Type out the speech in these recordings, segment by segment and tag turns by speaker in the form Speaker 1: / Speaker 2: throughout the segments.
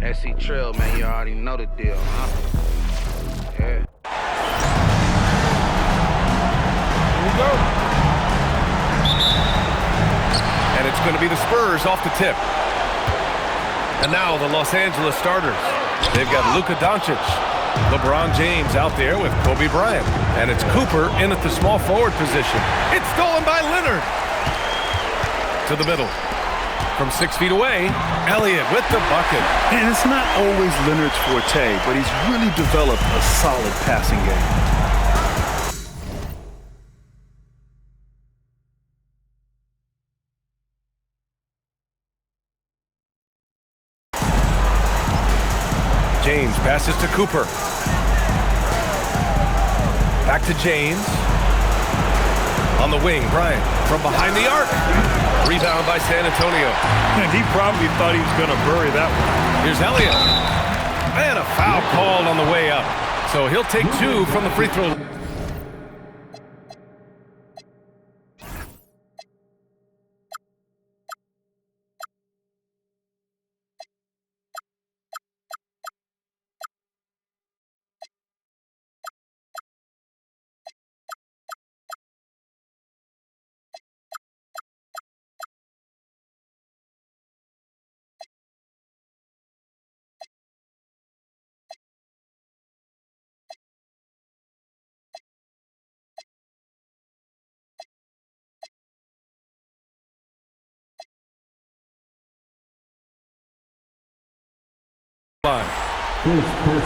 Speaker 1: SC Trail, man, you already know the deal, huh? Yeah.
Speaker 2: Here we go.
Speaker 3: And it's going to be the Spurs off the tip. And now the Los Angeles starters. They've got Luka Doncic, LeBron James out there with Kobe Bryant. And it's Cooper in at the small forward position. It's stolen by Leonard. To the middle. From 6 feet away, Elliot with the bucket.
Speaker 2: And it's not always Leonard's forte, but he's really developed a solid passing game.
Speaker 3: James passes to Cooper. Back to James. On the wing, Bryant from behind the arc. Rebound by San Antonio.
Speaker 2: And he probably thought he was going to bury that one.
Speaker 3: Here's Elliot. And a foul called on the way up. So he'll take 2 from the free throw.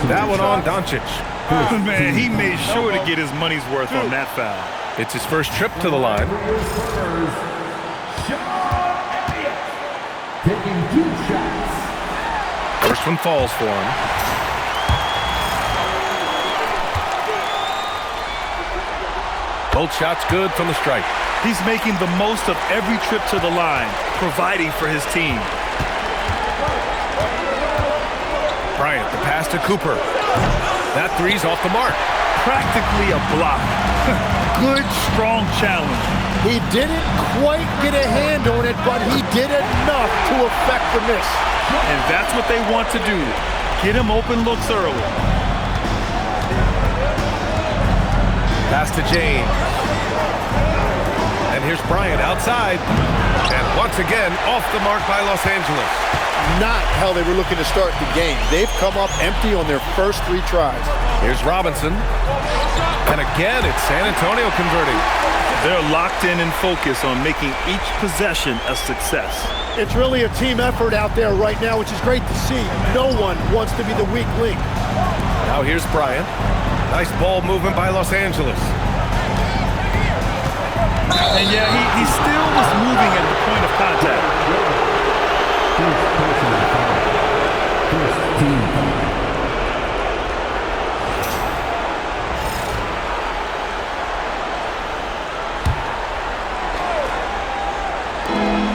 Speaker 3: That one on Doncic.
Speaker 2: Oh, man, he made sure to get his money's worth on that foul.
Speaker 3: It's his first trip to the line.
Speaker 4: Taking 2 shots.
Speaker 3: First one falls for him. Both shots good from the stripe.
Speaker 2: He's making the most of every trip to the line, providing for his team.
Speaker 3: Bryant, the pass to Cooper. That three's off the mark.
Speaker 2: Practically a block. Good, strong challenge.
Speaker 5: He didn't quite get a hand on it, but he did enough to affect the miss.
Speaker 2: And that's what they want to do. Get him open looks early.
Speaker 3: Pass to James. And here's Bryant outside. And once again, off the mark by Los Angeles.
Speaker 5: Not how they were looking to start the game. They've come up empty on their first 3 tries.
Speaker 3: Here's Robinson. And again, it's San Antonio converting.
Speaker 2: They're locked in and focused on making each possession a success.
Speaker 5: It's really a team effort out there right now, which is great to see. No one wants to be the weak link.
Speaker 3: Now here's Bryant. Nice ball movement by Los Angeles.
Speaker 2: And yeah, he still was moving at the point of contact.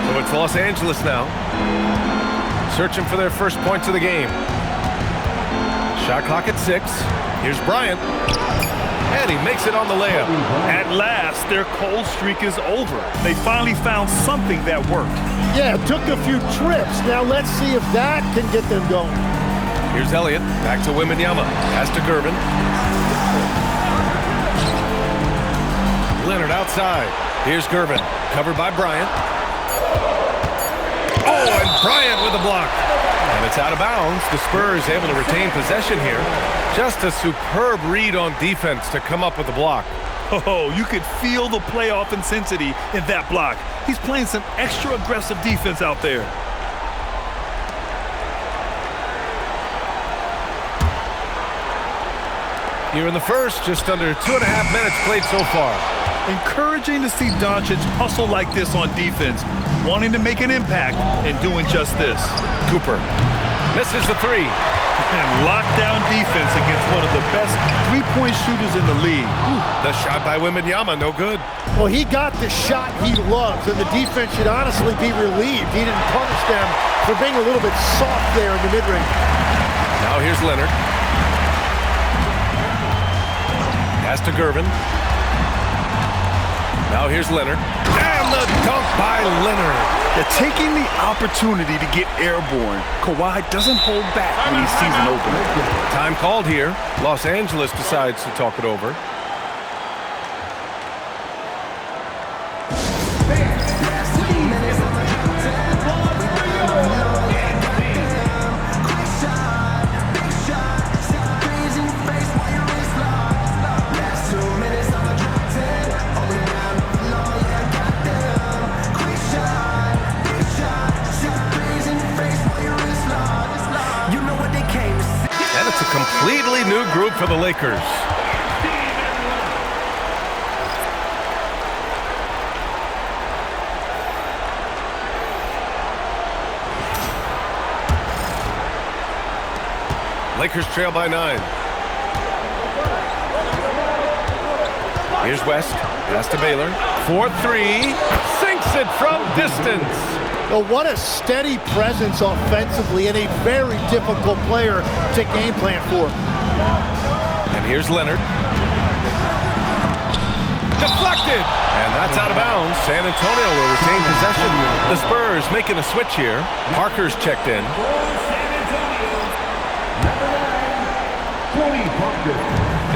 Speaker 3: So it's Los Angeles now. Searching for their first points of the game. Shot clock at 6. Here's Bryant. And he makes it on the layup.
Speaker 2: At last, their cold streak is over. They finally found something that worked.
Speaker 5: Yeah, it took a few trips. Now let's see if that can get them going.
Speaker 3: Here's Elliot. Back to Wembanyama. Pass to Gervin. Leonard outside. Here's Gervin. Covered by Bryant. Oh, and Bryant with a block. And it's out of bounds. The Spurs able to retain possession here. Just a superb read on defense to come up with the block.
Speaker 2: Oh, you could feel the playoff intensity in that block. He's playing some extra aggressive defense out there.
Speaker 3: Here in the first, just under 2.5 minutes played so far.
Speaker 2: Encouraging to see Doncic hustle like this on defense, wanting to make an impact and doing just this.
Speaker 3: Cooper misses the 3.
Speaker 2: And lockdown defense against one of the best three-point shooters in the league.
Speaker 3: The shot by Wembanyama, no good.
Speaker 5: Well, he got the shot he loves, and the defense should honestly be relieved. He didn't punish them for being a little bit soft there in the mid-range.
Speaker 3: Now here's Leonard. Pass to Gervin. Now here's Leonard. And the Dunk by Leonard.
Speaker 2: They're taking the opportunity to get airborne. Kawhi doesn't hold back when he sees an opening.
Speaker 3: Time called here. Los Angeles decides to talk it over. Completely new group for the Lakers. Lakers trail by 9. Here's West. Pass to Baylor. 4-3. Sinks it from distance.
Speaker 5: Well, what a steady presence offensively and a very difficult player to game plan for.
Speaker 3: And here's Leonard. Deflected! And that's out of bounds. San Antonio will retain possession. The Spurs making a switch here. Parker's checked in.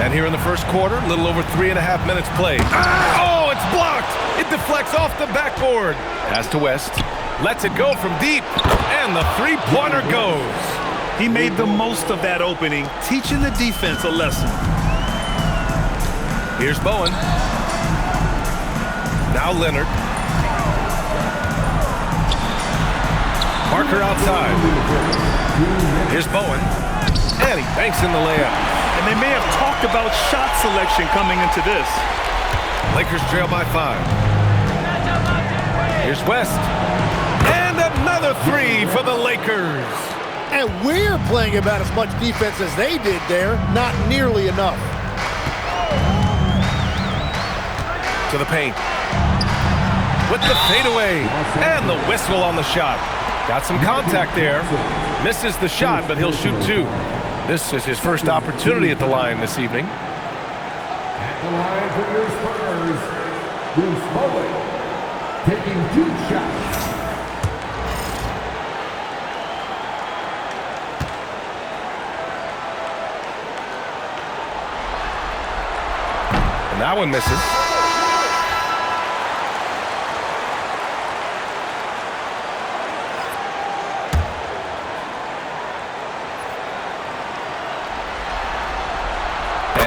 Speaker 3: And here in the first quarter, a little over 3.5 minutes played. Oh, it's blocked! It deflects off the backboard. Pass to West. Lets it go from deep, and the three-pointer goes.
Speaker 2: He made the most of that opening, teaching the defense a lesson.
Speaker 3: Here's Bowen. Now Leonard. Parker outside. Here's Bowen. And he banks in the layup.
Speaker 2: And they may have talked about shot selection coming into this.
Speaker 3: Lakers trail by 5. Here's West. And another three for the Lakers.
Speaker 5: And we're playing about as much defense as they did there. Not nearly enough.
Speaker 3: To the paint. With the fadeaway. And the whistle on the shot. Got some contact there. Misses the shot, but he'll shoot 2. This is his first opportunity at the line this evening.
Speaker 4: At the line for your Spurs, Bruce Bowen taking 2 shots.
Speaker 3: And that one misses.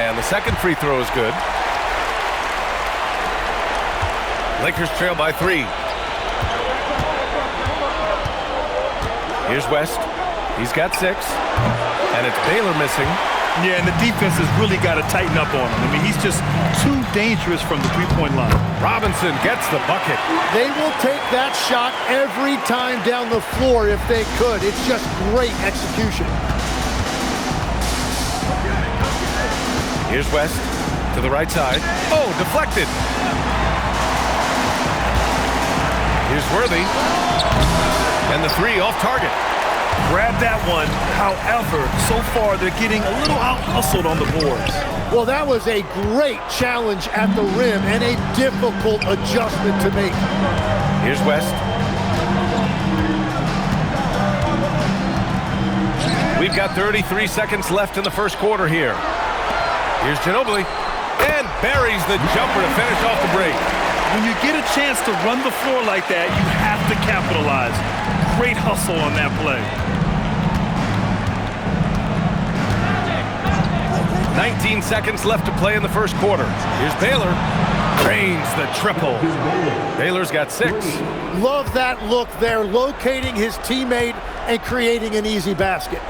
Speaker 3: And the second free throw is good. Lakers trail by 3. Here's West. He's got 6. And it's Baylor missing.
Speaker 2: Yeah, and the defense has really got to tighten up on him. I mean, he's just too dangerous from the three-point line.
Speaker 3: Robinson gets the bucket.
Speaker 5: They will take that shot every time down the floor if they could. It's just great execution.
Speaker 3: Here's West to the right side. Oh, deflected. Here's Worthy. And the 3 off target.
Speaker 2: Grab that one. However, so far they're getting a little out-hustled on the boards.
Speaker 5: Well, that was a great challenge at the rim and a difficult adjustment to make.
Speaker 3: Here's West. We've got 33 seconds left in the first quarter here. Here's Ginobili. And buries the jumper to finish off the break.
Speaker 2: When you get a chance to run the floor like that, you have to capitalize. Great hustle on that play.
Speaker 3: 19 seconds left to play in the first quarter. Here's Baylor. Drains the triple. Baylor's got 6.
Speaker 5: Love that look there, locating his teammate and creating an easy basket.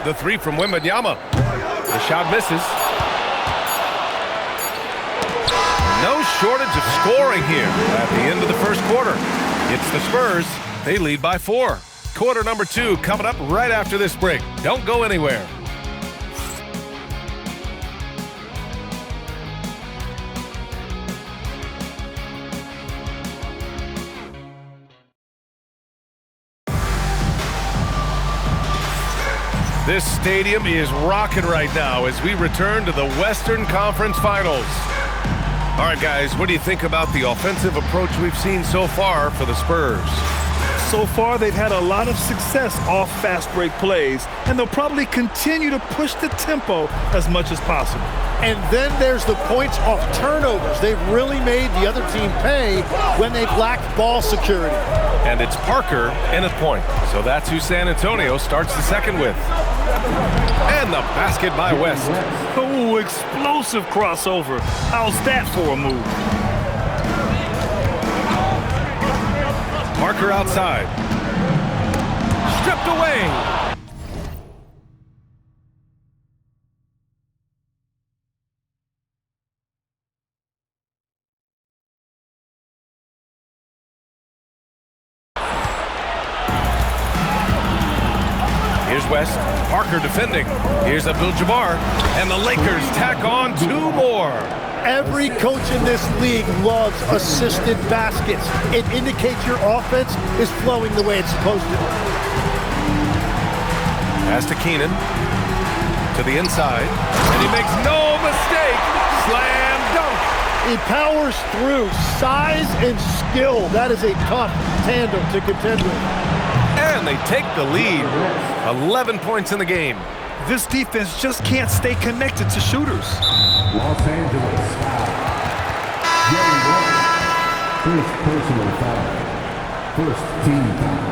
Speaker 3: The 3 from Wembanyama. The shot misses. No shortage of scoring here at the end of the first quarter. It's the Spurs. They lead by 4. Quarter number 2 coming up right after this break. Don't go anywhere. This stadium is rocking right now as we return to the Western Conference Finals. All right, guys, what do you think about the offensive approach we've seen so far for the Spurs?
Speaker 2: So far, they've had a lot of success off fast break plays, and they'll probably continue to push the tempo as much as possible.
Speaker 5: And then there's the points off turnovers. They've really made the other team pay when they've lacked ball security.
Speaker 3: And it's Parker in at point. So that's who San Antonio starts the second with. And the basket by West.
Speaker 2: Oh, explosive crossover. How's that for a move?
Speaker 3: Parker outside. Stripped away. Here's West. Parker defending. Here's Abdul-Jabbar. And the Lakers tack on 2 more.
Speaker 5: Every coach in this league loves assisted baskets. It indicates your offense is flowing the way it's supposed to.
Speaker 3: Pass to Keenan. To the inside. And he makes no mistake. Slam dunk.
Speaker 5: He powers through. Size and skill. That is a tough tandem to contend with.
Speaker 3: And they take the lead. 11 points in the game.
Speaker 2: This defense just can't stay connected to shooters.
Speaker 4: Los Angeles foul. Jerry West. First personal foul. First team foul.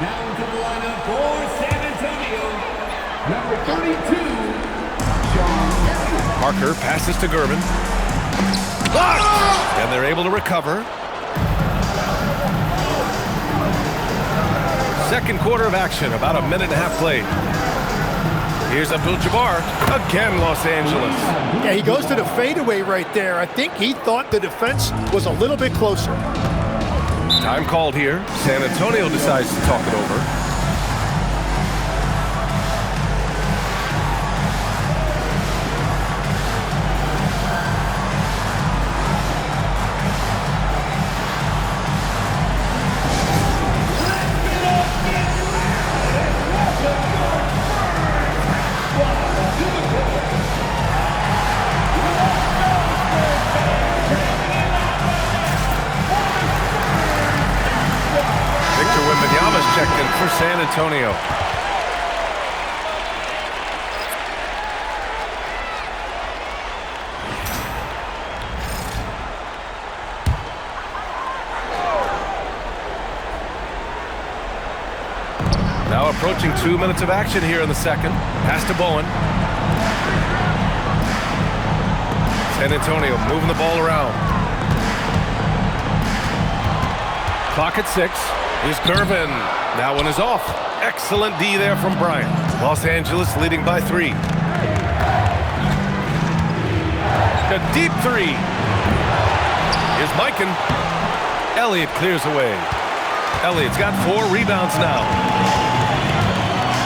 Speaker 4: Now into the lineup for San Antonio. Number 32, Sean Elliott.
Speaker 3: Parker passes to Gervin. Blocked! And they're able to recover. Second quarter of action, about a minute and a half played. Here's Abdul-Jabbar, again Los Angeles.
Speaker 5: Yeah, he goes to the fadeaway right there. I think he thought the defense was a little bit closer.
Speaker 3: Time called here. San Antonio decides to talk it over. Checked in for San Antonio. Now approaching 2 minutes of action here in the second. Pass to Bowen. San Antonio moving the ball around. Clock at 6. Here's Gervin. That one is off. Excellent D there from Bryant. Los Angeles leading by 3. A deep 3. Here's Mikan. Elliot clears away. Elliot's got 4 rebounds now.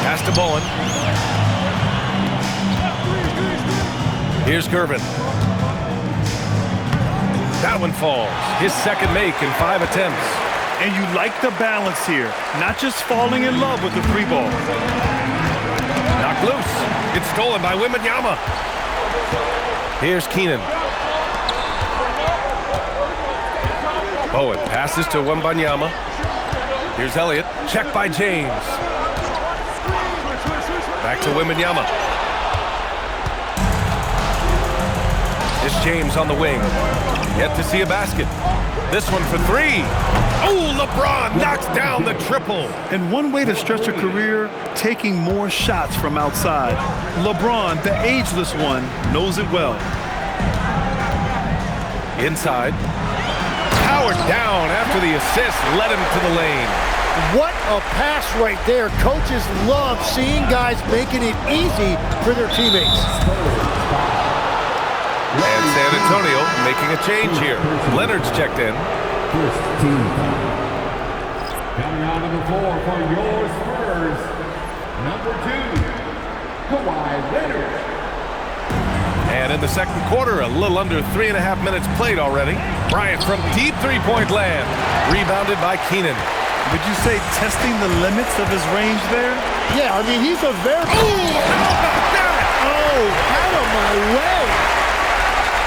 Speaker 3: Pass to Bowen. Here's Gervin. That one falls. His second make in 5 attempts.
Speaker 2: And you like the balance here, not just falling in love with the 3 ball.
Speaker 3: Knocked loose. It's stolen by Wembanyama. Here's Keenan. Bowen passes to Wembanyama. Here's Elliot. Check by James. Back to Wembanyama. It's James on the wing. Yet to see a basket. This one for 3. Oh, LeBron knocks down the triple.
Speaker 2: And one way to stretch a career, taking more shots from outside. LeBron, the ageless one, knows it well.
Speaker 3: Inside. Powered down after the assist led him to the lane.
Speaker 5: What a pass right there. Coaches love seeing guys making it easy for their teammates.
Speaker 3: And San Antonio making a change here. Leonard's checked in.
Speaker 4: First team foul. Coming onto the floor for your Spurs, number 2, Kawhi Leonard.
Speaker 3: And in the second quarter, a little under 3.5 minutes played already. Bryant from deep 3-point land. Rebounded by Keenan.
Speaker 2: Would you say testing the limits of his range there?
Speaker 5: Yeah, I mean, he's a very...
Speaker 3: Oh, how about that?
Speaker 5: Oh, out of my way.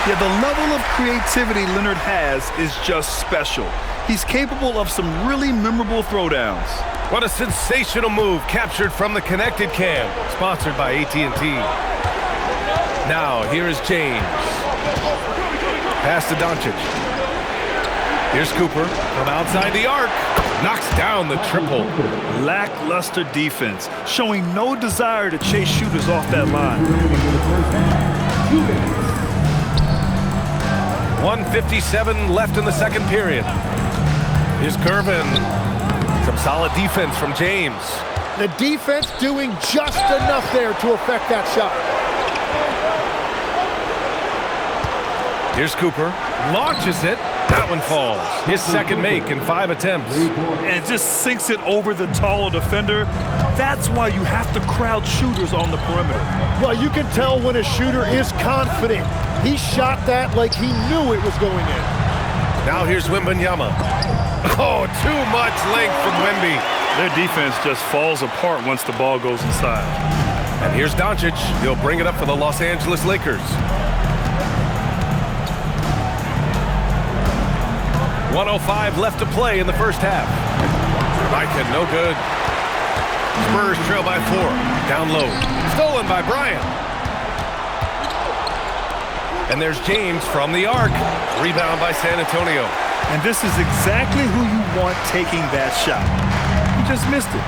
Speaker 2: Yeah, the level of creativity Leonard has is just special. He's capable of some really memorable throwdowns.
Speaker 3: What a sensational move captured from the connected cam, sponsored by AT&T. Now, here is James. Pass to Doncic. Here's Cooper from outside the arc. Knocks down the triple.
Speaker 2: Lackluster defense, showing no desire to chase shooters off that line.
Speaker 3: 1:57 left in the second period. Here's Gervin. Some solid defense from James.
Speaker 5: The defense doing just enough there to affect that shot.
Speaker 3: Here's Cooper. Launches it. That one falls. His second make in 5 attempts.
Speaker 2: And just sinks it over the taller defender. That's why you have to crowd shooters on the perimeter.
Speaker 5: Well, you can tell when a shooter is confident. He shot that like he knew it was going in.
Speaker 3: Now here's Wembanyama. Oh, too much length from Wemby.
Speaker 2: Their defense just falls apart once the ball goes inside.
Speaker 3: And here's Doncic. He'll bring it up for the Los Angeles Lakers. 1:05 left to play in the first half. Mikan, no good. Spurs trail by 4. Down low. Stolen by Bryant. And there's James from the arc. Rebound by San Antonio.
Speaker 2: And this is exactly who you want taking that shot. He just missed it.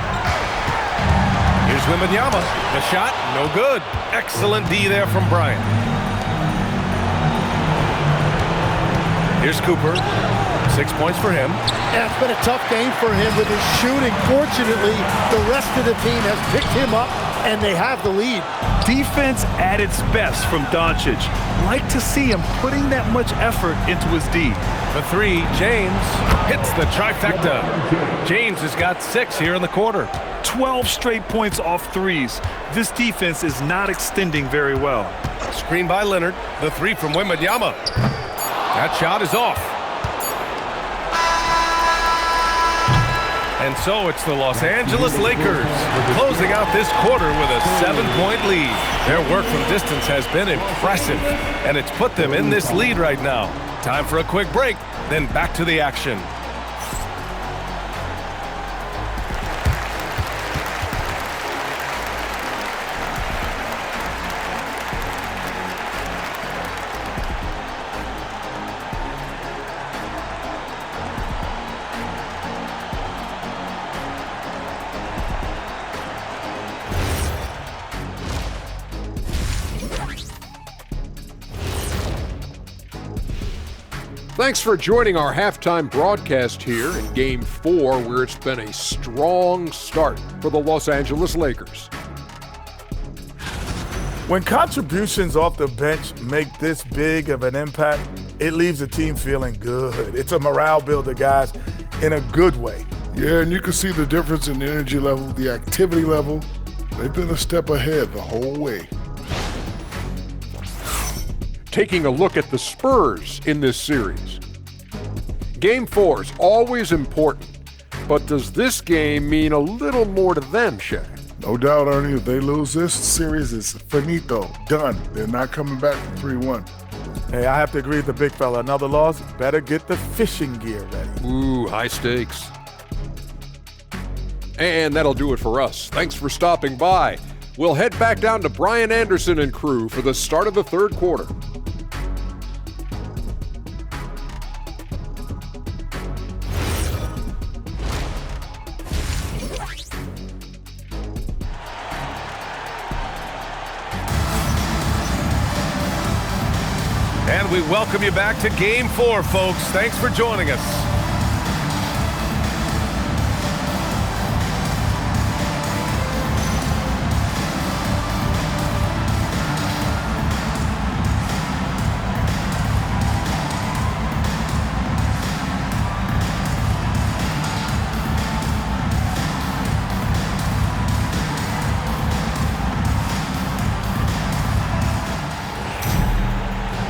Speaker 3: Here's Wembanyama. The shot, no good. Excellent D there from Bryant. Here's Cooper. 6 points for him.
Speaker 5: Yeah, it's been a tough game for him with his shooting. Fortunately, the rest of the team has picked him up, and they have the lead.
Speaker 2: Defense at its best from Doncic. Like to see him putting that much effort into his D.
Speaker 3: For 3, James hits the trifecta. James has got 6 here in the quarter.
Speaker 2: 12 straight points off threes. This defense is not extending very well.
Speaker 3: Screen by Leonard. The 3 from Wembanyama. That shot is off. And so it's the Los Angeles Lakers closing out this quarter with a 7-point lead. Their work from distance has been impressive, and it's put them in this lead right now. Time for a quick break, then back to the action.
Speaker 6: Thanks for joining our halftime broadcast here in Game 4, where it's been a strong start for the Los Angeles Lakers.
Speaker 7: When contributions off the bench make this big of an impact, it leaves the team feeling good. It's a morale builder, guys, in a good way.
Speaker 8: Yeah, and you can see the difference in the energy level, the activity level. They've been a step ahead the whole way.
Speaker 6: Taking a look at the Spurs in this series. Game 4 is always important, but does this game mean a little more to them, Shaq?
Speaker 8: No doubt, Ernie, if they lose this series, it's finito, done. They're not coming back from 3-1.
Speaker 7: Hey, I have to agree with the big fella. Another loss, better get the fishing gear ready.
Speaker 6: Ooh, high stakes. And that'll do it for us. Thanks for stopping by. We'll head back down to Brian Anderson and crew for the start of the third quarter.
Speaker 3: And we welcome you back to Game 4, folks. Thanks for joining us.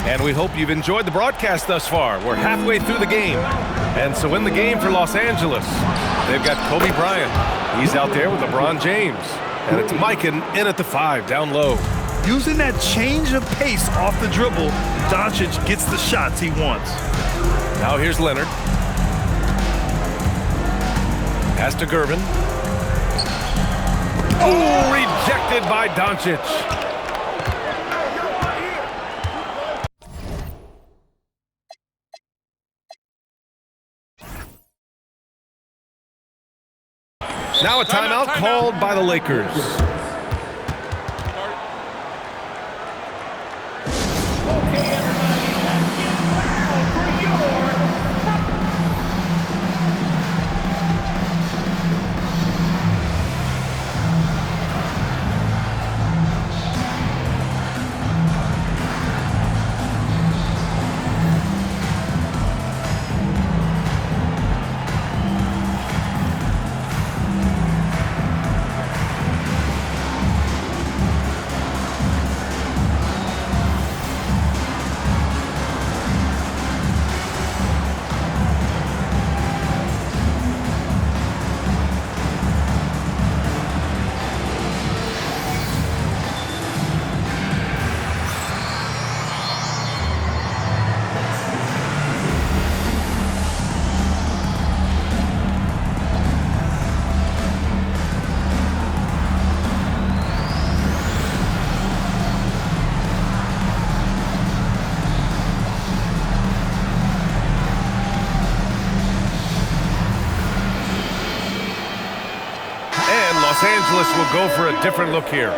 Speaker 3: And we hope you've enjoyed the broadcast thus far. We're halfway through the game. And so in the game for Los Angeles, they've got Kobe Bryant. He's out there with LeBron James. And it's Mikan in at the 5, down low.
Speaker 2: Using that change of pace off the dribble, Doncic gets the shots he wants.
Speaker 3: Now here's Leonard. Pass to Gervin. Oh, rejected by Doncic. Now a timeout called by the Lakers. Los Angeles will go for a different look here.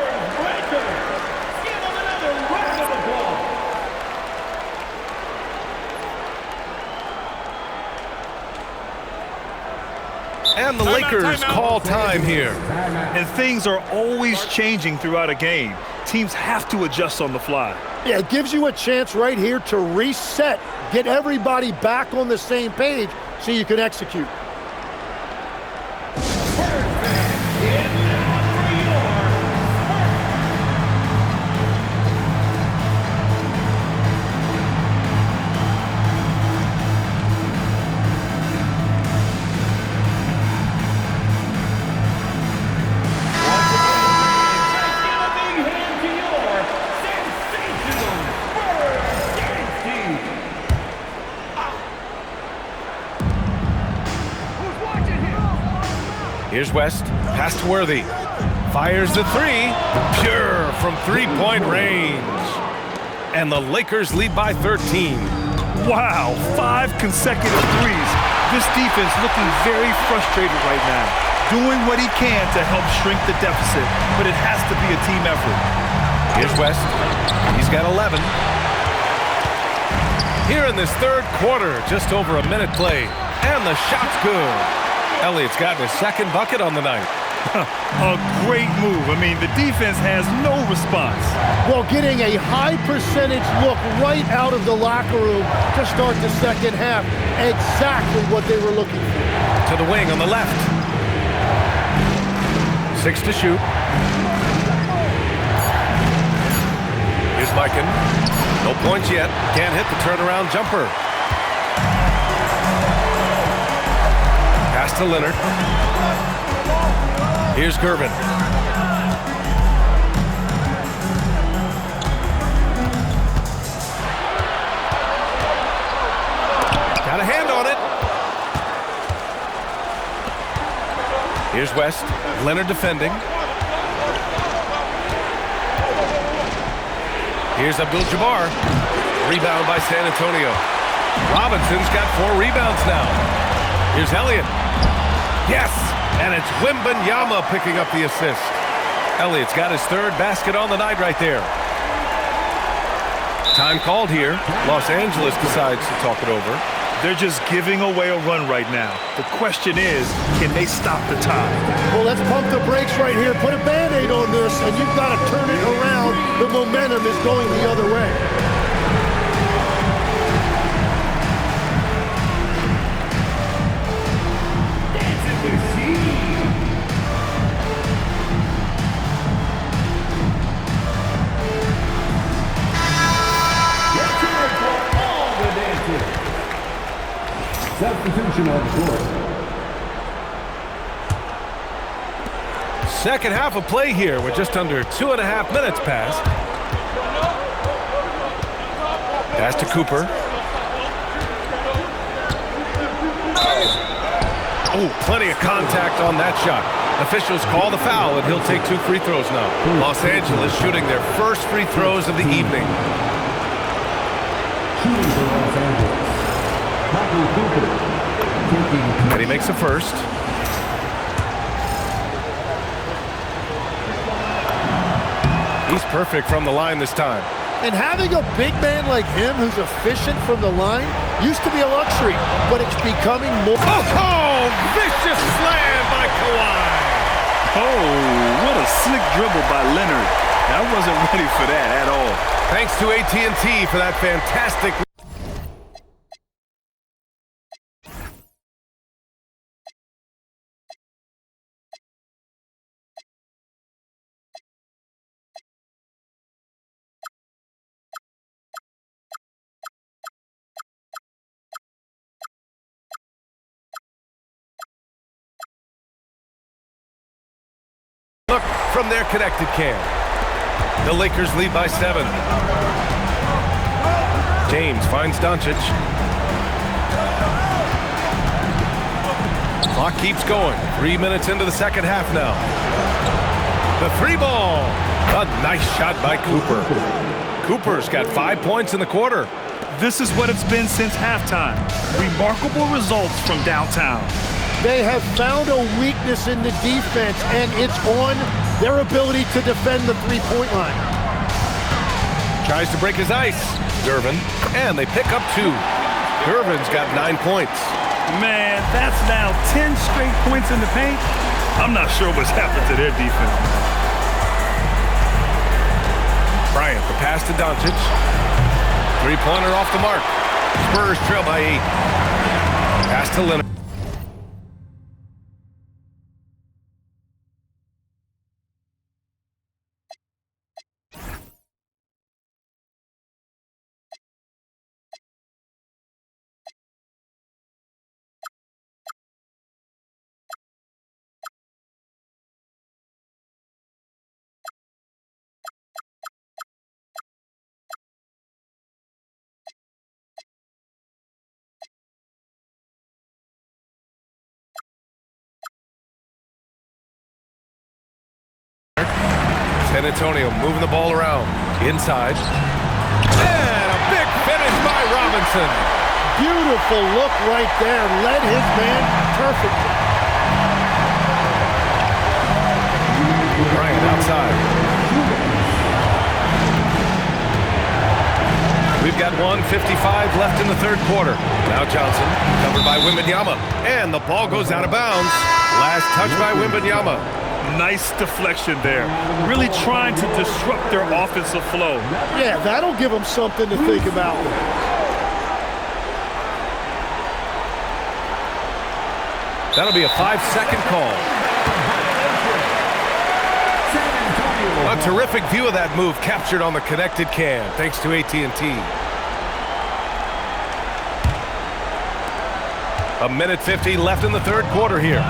Speaker 3: And the Lakers call time here.
Speaker 2: And things are always changing throughout a game. Teams have to adjust on the fly.
Speaker 5: Yeah, it gives you a chance right here to reset, get everybody back on the same page so you can execute.
Speaker 3: Here's West, pass to Worthy. Fires the three, pure from three-point range. And the Lakers lead by 13.
Speaker 2: Wow, 5 consecutive threes. This defense looking very frustrated right now. Doing what he can to help shrink the deficit, but it has to be a team effort.
Speaker 3: Here's West, he's got 11. Here in this third quarter, just over a minute played. And the shot's good. Elliot's gotten his second bucket on the night.
Speaker 2: A great move. I mean, the defense has no response.
Speaker 5: Well, getting a high percentage look right out of the locker room to start the second half. Exactly what they were looking for.
Speaker 3: To the wing on the left. 6 to shoot. Here's Mikan. No points yet. Can't hit the turnaround jumper. Pass to Leonard. Here's Gervin. Got a hand on it. Here's West. Leonard defending. Here's Abdul-Jabbar. Rebound by San Antonio. Robinson's got 4 rebounds now. Here's Elliot. Yes! And it's Wembanyama picking up the assist. Elliot's got his third basket on the night right there. Time called here. Los Angeles decides to talk it over.
Speaker 2: They're just giving away a run right now. The question is, can they stop the time?
Speaker 5: Well, let's pump the brakes right here. Put a Band-Aid on this, and you've got to turn it around. The momentum is going the other way.
Speaker 4: Substitution on the court.
Speaker 3: Second half of play here with just under 2.5 minutes passed. Pass to Cooper. Oh, plenty of contact on that shot. Officials call the foul, and he'll take 2 free throws now. Los Angeles shooting their first free throws of the evening. And he makes the first. He's perfect from the line this time.
Speaker 5: And having a big man like him who's efficient from the line used to be a luxury, but it's becoming more.
Speaker 3: Oh, vicious slam by Kawhi.
Speaker 2: Oh, what a slick dribble by Leonard. I wasn't ready for that at all.
Speaker 3: Thanks to AT&T for that fantastic. Look from their connected cam. The Lakers lead by 7. James finds Doncic. Clock keeps going. 3 minutes into the second half now. The 3 ball. A nice shot by Cooper. Cooper's got 5 points in the quarter.
Speaker 2: This is what it's been since halftime. Remarkable results from downtown.
Speaker 5: They have found a weakness in the defense, and it's on their ability to defend the three-point line.
Speaker 3: Tries to break his ice. Gervin. And they pick up 2. Gervin's got 9 points.
Speaker 2: Man, that's now 10 straight points in the paint. I'm not sure what's happened to their defense.
Speaker 3: Bryant, the pass to Doncic. 3-pointer off the mark. Spurs trail by 8. Pass to Leonard. San Antonio moving the ball around. Inside. And a big finish by Robinson.
Speaker 5: Beautiful look right there. Led his man perfectly.
Speaker 3: Bryant outside. We've got 1:55 left in the third quarter. Now Johnson, covered by Wembanyama. And the ball goes out of bounds. Last touch by Wembanyama.
Speaker 2: Nice deflection there. Really trying to disrupt their offensive flow.
Speaker 5: Yeah, that'll give them something to think about.
Speaker 3: That'll be a 5-second call. A terrific view of that move captured on the connected cam, thanks to AT&T. 1:50 left in the third quarter here.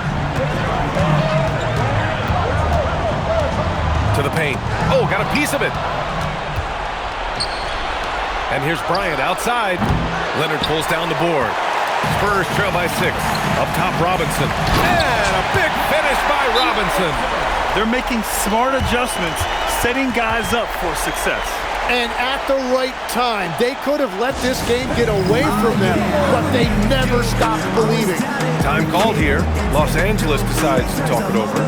Speaker 3: To the paint. Oh, got a piece of it. And here's Bryant outside. Leonard pulls down the board. Spurs trail by 6. Up top, Robinson. And a big finish by Robinson.
Speaker 2: They're making smart adjustments, setting guys up for success.
Speaker 5: And at the right time, they could have let this game get away from them, but they never stopped believing.
Speaker 3: Time called here. Los Angeles decides to talk it over.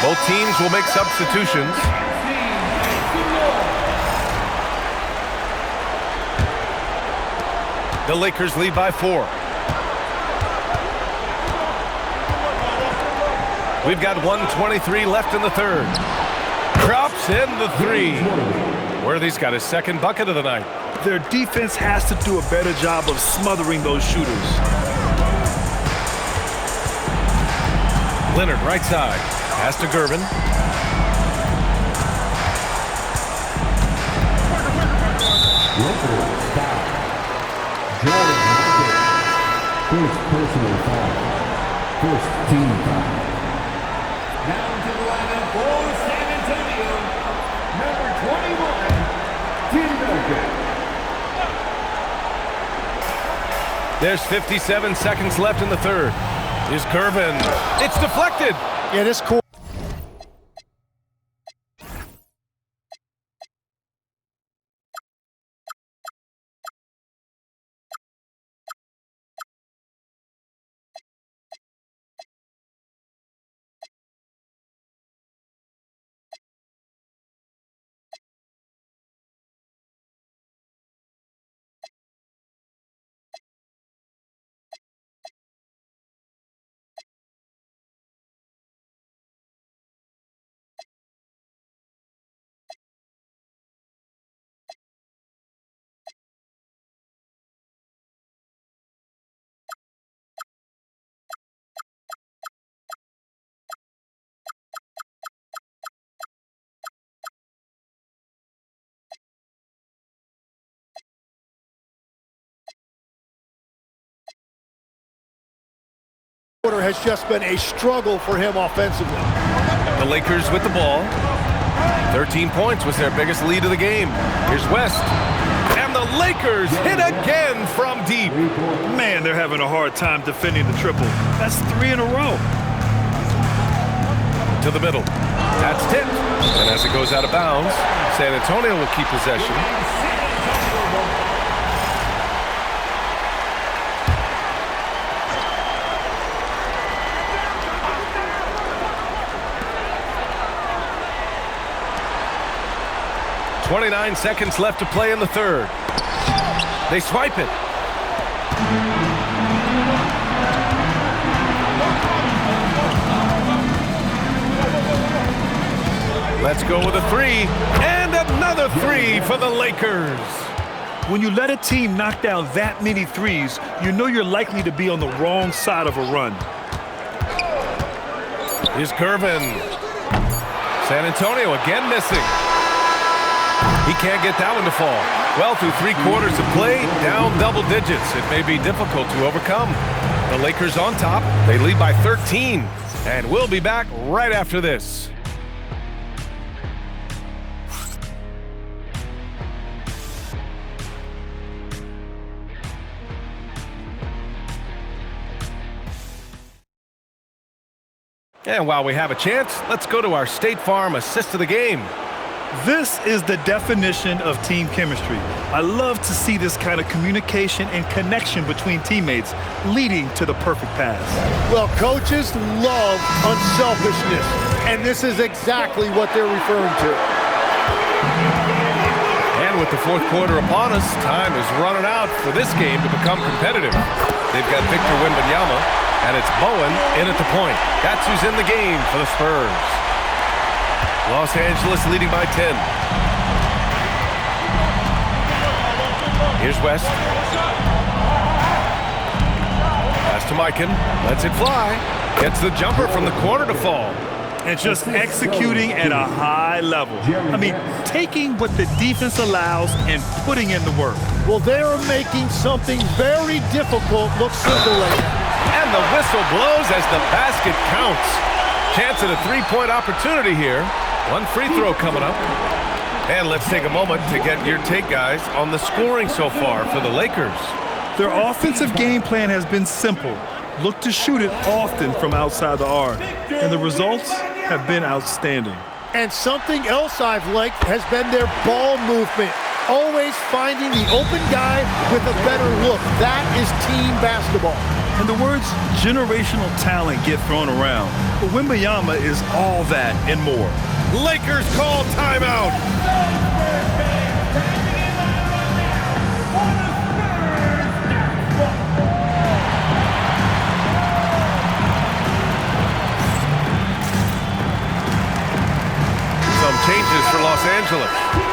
Speaker 3: Both teams will make substitutions. The Lakers lead by 4. We've got 1:23 left in the third. Drops in the 3. Worthy's got his second bucket of the night.
Speaker 2: Their defense has to do a better job of smothering those shooters.
Speaker 3: Leonard right side. Pass to Gervin.
Speaker 4: Lakers foul. Jordan Hawkins. First personal foul. First team foul. Down to the lineup for San Antonio. Number 21, Tim Duncan.
Speaker 3: There's 57 seconds left in the third. Here's Curvin. It's deflected.
Speaker 5: Yeah, this quarter. Has just been a struggle for him offensively.
Speaker 3: The Lakers with the ball. 13 points was their biggest lead of the game. Here's West. And the Lakers hit again from deep.
Speaker 2: Man, they're having a hard time defending the triple. That's 3 in a row.
Speaker 3: To the middle. That's tipped. And as it goes out of bounds, San Antonio will keep possession. .29 seconds left to play in the third. They swipe it. Let's go with a three. And another three for the Lakers.
Speaker 2: When you let a team knock down that many threes, you know you're likely to be on the wrong side of a run.
Speaker 3: Here's Curvin. San Antonio again missing. He can't get that one to fall. Well, through 3 quarters of play, down double digits. It may be difficult to overcome. The Lakers on top. They lead by 13. And we'll be back right after this. And while we have a chance, let's go to our State Farm assist of the game.
Speaker 2: This is the definition of team chemistry. I love to see this kind of communication and connection between teammates leading to the perfect pass.
Speaker 5: Well, coaches love unselfishness, and this is exactly what they're referring to.
Speaker 3: And with the fourth quarter upon us, time is running out for this game to become competitive. They've got Victor Wembanyama, and it's Bowen in at the point. That's who's in the game for the Spurs. Los Angeles leading by 10. Here's West. Pass to Mikan. Lets it fly. Gets the jumper from the corner to fall.
Speaker 2: And just executing at a high level. I mean, taking what the defense allows and putting in the work.
Speaker 5: Well, they are making something very difficult look simple right now.
Speaker 3: And the whistle blows as the basket counts. Chance at a three-point opportunity here. One free throw coming up. And let's take a moment to get your take, guys, on the scoring so far for the Lakers.
Speaker 2: Their offensive game plan has been simple. Look to shoot it often from outside the arc. And the results have been outstanding.
Speaker 5: And something else I've liked has been their ball movement. Always finding the open guy with a better look. That is team basketball.
Speaker 2: And the words generational talent get thrown around. But Wembanyama is all that and more.
Speaker 3: Lakers call timeout. Changes for Los Angeles.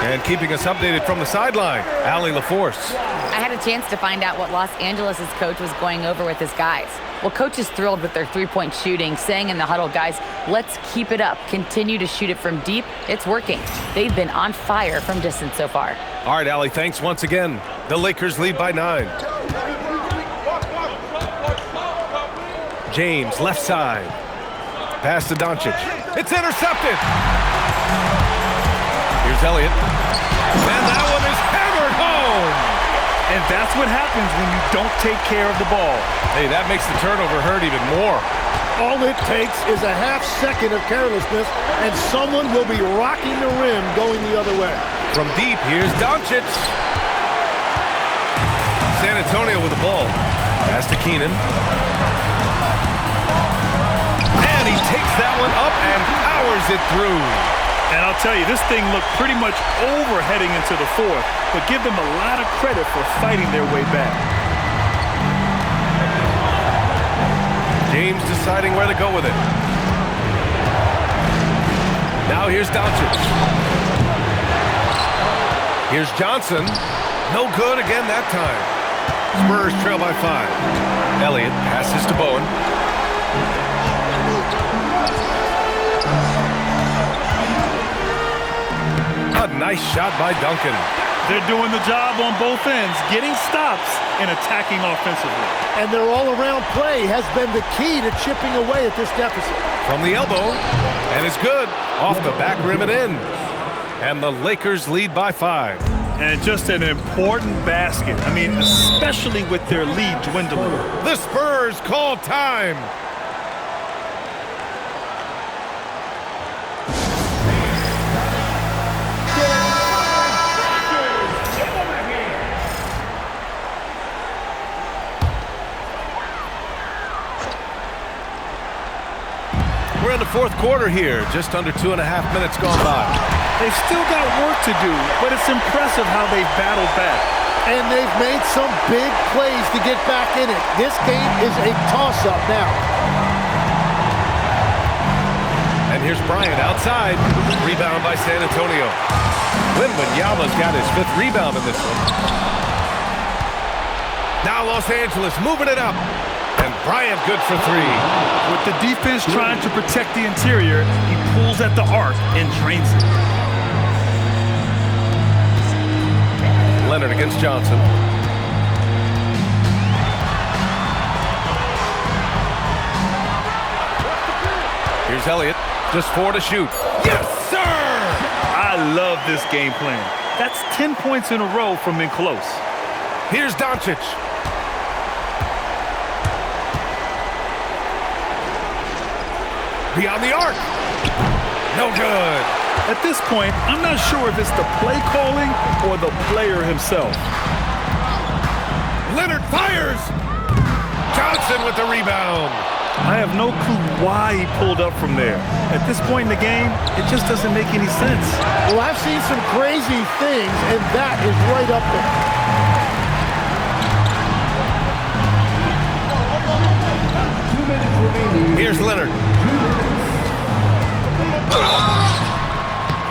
Speaker 3: And keeping us updated from the sideline, Allie LaForce.
Speaker 9: I had a chance to find out what Los Angeles' coach was going over with his guys. Well, coach is thrilled with their three-point shooting, saying in the huddle, guys, let's keep it up. Continue to shoot it from deep. It's working. They've been on fire from distance so far.
Speaker 3: All right, Allie, thanks once again. The Lakers lead by 9. James, left side. Pass to Doncic. It's intercepted. Here's Elliot. And that one is hammered home.
Speaker 2: And that's what happens when you don't take care of the ball.
Speaker 3: Hey, that makes the turnover hurt even more.
Speaker 5: All it takes is a half second of carelessness, and someone will be rocking the rim going the other way.
Speaker 3: From deep, here's Doncic. San Antonio with the ball. Pass to Keenan. And he takes that one up and powers it through.
Speaker 2: And I'll tell you, this thing looked pretty much over heading into the fourth, but give them a lot of credit for fighting their way back.
Speaker 3: James deciding where to go with it. Now here's Doncic. Here's Johnson. No good again that time. Spurs trail by 5. Elliot passes to Bowen. A nice shot by Duncan.
Speaker 2: They're doing the job on both ends, getting stops and attacking offensively.
Speaker 5: And their all-around play has been the key to chipping away at this deficit.
Speaker 3: From the elbow, and it's good. Off the back rim and in. And the Lakers lead by 5.
Speaker 2: And just an important basket. I mean, especially with their lead dwindling.
Speaker 3: The Spurs call time. We're in the fourth quarter here, just under 2.5 minutes gone by.
Speaker 2: They've still got work to do, but it's impressive how they've battled back.
Speaker 5: And they've made some big plays to get back in it. This game is a toss-up now.
Speaker 3: And here's Bryant outside. Rebound by San Antonio. Wembanyama's got his 5th rebound in this one. Now Los Angeles moving it up. And Bryant good for 3.
Speaker 2: With the defense trying to protect the interior, he pulls at the arc and drains it.
Speaker 3: Leonard against Johnson. Here's Elliot. Just 4 to shoot. Yes, sir!
Speaker 2: I love this game plan. That's 10 points in a row from in close.
Speaker 3: Here's Doncic. Beyond the arc. No good.
Speaker 2: At this point, I'm not sure if it's the play calling or the player himself.
Speaker 3: Leonard fires. Johnson with the rebound.
Speaker 2: I have no clue why he pulled up from there. At this point in the game, it just doesn't make any sense.
Speaker 5: Well, I've seen some crazy things, and that is right up there.
Speaker 3: Here's Leonard.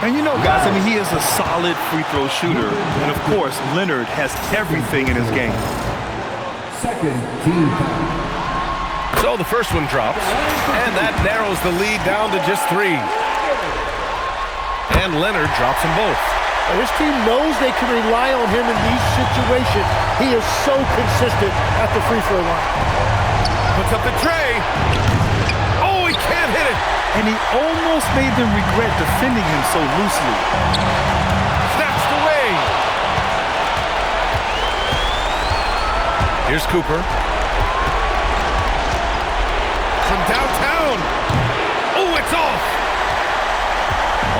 Speaker 2: And you know, guys, I mean, he is a solid free throw shooter. And, of course, Leonard has everything in his game.
Speaker 4: Second team.
Speaker 3: So the first one drops, and that narrows the lead down to just 3. And Leonard drops them both.
Speaker 5: His team knows they can rely on him in these situations. He is so consistent at the free throw line.
Speaker 3: Puts up the tray. Oh, he can't hit it.
Speaker 2: And he almost made them regret defending him so loosely.
Speaker 3: Snatched away. Here's Cooper. From downtown. Oh, it's off.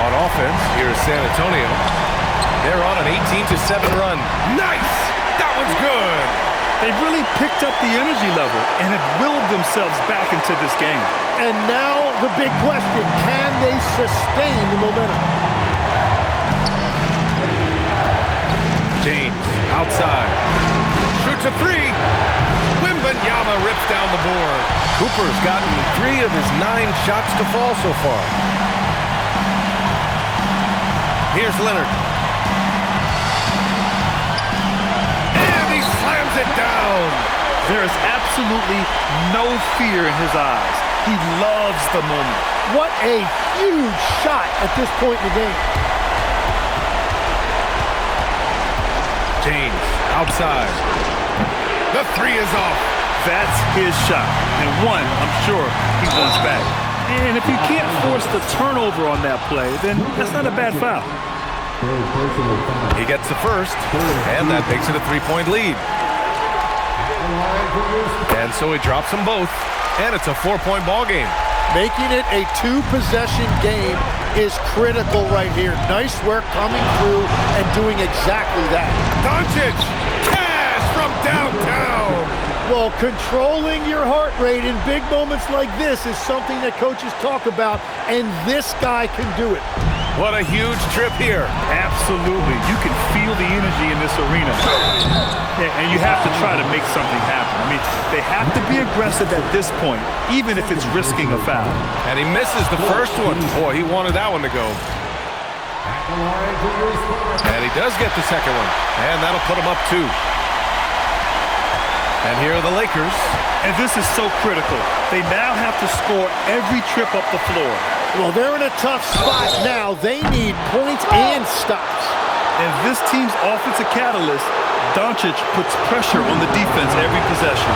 Speaker 3: On offense, here's San Antonio. They're on an 18-7 run. Nice. That one's good.
Speaker 2: They've really picked up the energy level and have willed themselves back into this game.
Speaker 5: And now the big question, can they sustain the momentum?
Speaker 3: James outside. Shoots a 3. Wembanyama rips down the board. Cooper's gotten 3 of his 9 shots to fall so far. Here's Leonard. And he it down.
Speaker 2: There is absolutely no fear in his eyes. He loves the moment.
Speaker 5: What a huge shot at this point in the game.
Speaker 3: James, outside. The three is off.
Speaker 2: That's his shot. And one, I'm sure, he wants back. And if you can't force the turnover on that play, then that's not a bad foul.
Speaker 3: He gets the first, and that makes it a 3-point lead. And so he drops them both, and it's a 4-point ball game.
Speaker 5: Making it a two-possession game is critical right here. Nice work coming through and doing exactly that.
Speaker 3: Doncic, cash from downtown.
Speaker 5: Well, controlling your heart rate in big moments like this is something that coaches talk about, and this guy can do it.
Speaker 3: What a huge trip here.
Speaker 2: Absolutely. You can feel the energy in this arena. Yeah, and you have to try to make something happen. I mean, they have to be aggressive at this point, even if it's risking a foul.
Speaker 3: And he misses the first one. Boy, he wanted that one to go. And he does get the second one. And that'll put him up 2. And here are the Lakers.
Speaker 2: And this is so critical. They now have to score every trip up the floor.
Speaker 5: Well, they're in a tough spot now. They need points and stops.
Speaker 2: And this team's offensive catalyst, Doncic, puts pressure on the defense every possession.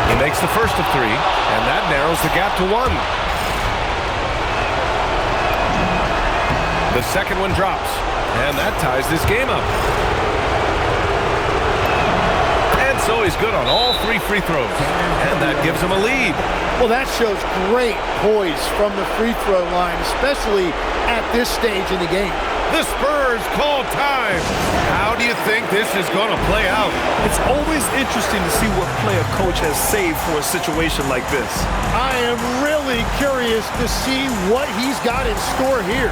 Speaker 3: He makes the first of 3, and that narrows the gap to 1. The second one drops, and that ties this game up. And so he's good on all 3 free throws, and that gives him a lead.
Speaker 5: Well, that shows great poise from the free throw line, especially at this stage in the game.
Speaker 3: The Spurs call time. How do you think this is going to play out?
Speaker 2: It's always interesting to see what play a coach has saved for a situation like this.
Speaker 5: I am really curious to see what he's got in store here.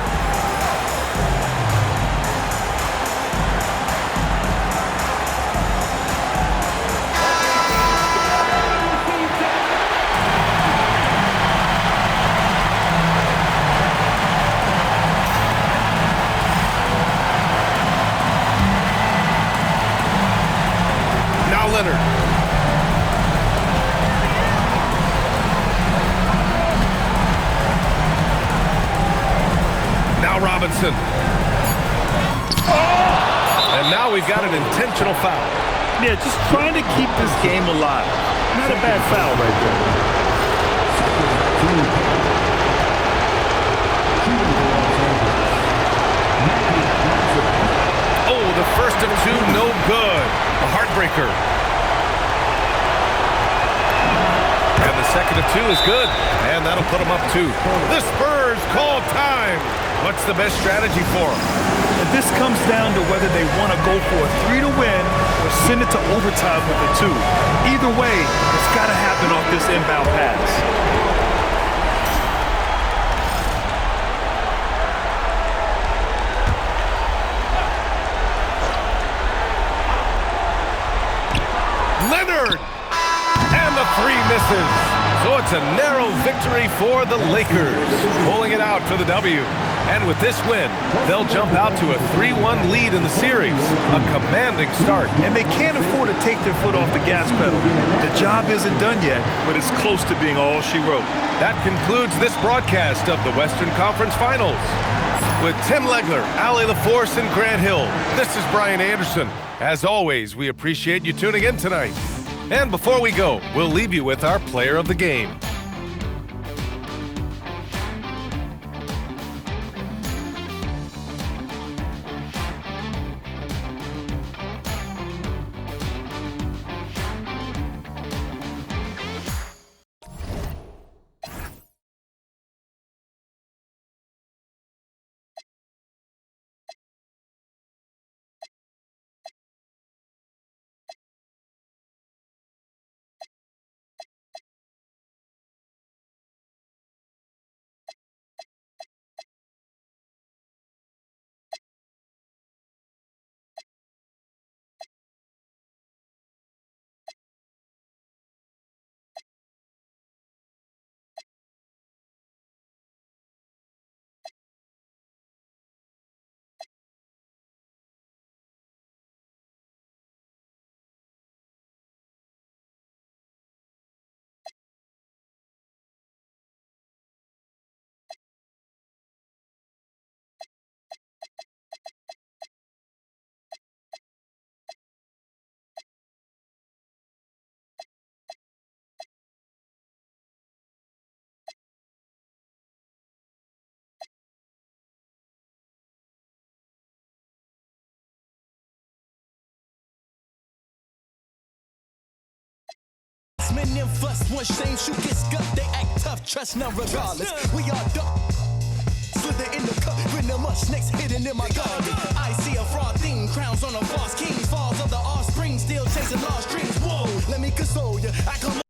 Speaker 3: Leonard. Now Robinson. And now we've got an intentional foul.
Speaker 2: Yeah, just trying to keep this game alive. Not a bad foul right there.
Speaker 3: Oh, the first of 2, no good. A heartbreaker. And the second of 2 is good. And that'll put them up 2. The Spurs call time. What's the best strategy for them?
Speaker 2: And this comes down to whether they want to go for a 3 to win or send it to overtime with a 2. Either way, it's got to happen off this inbound pass.
Speaker 3: Leonard! And the 3 misses. So it's a narrow victory for the Lakers, pulling it out for the W. And with this win, they'll jump out to a 3-1 lead in the series. A commanding start.
Speaker 2: And they can't afford to take their foot off the gas pedal. The job isn't done yet, but it's close to being all she wrote.
Speaker 3: That concludes this broadcast of the Western Conference Finals. With Tim Legler, Allie LaForce, and Grant Hill, this is Brian Anderson. As always, we appreciate you tuning in tonight. And before we go, we'll leave you with our player of the game.
Speaker 10: X-Men and fuss, one shame, shoot, get scuffed. They act tough, trust none regardless. We are dumb. Slither in the cup, venomous snakes hidden in my garden. I see a fraud theme, crowns on a false king. Falls of the offspring, still chasing lost dreams. Whoa, let me console ya. I come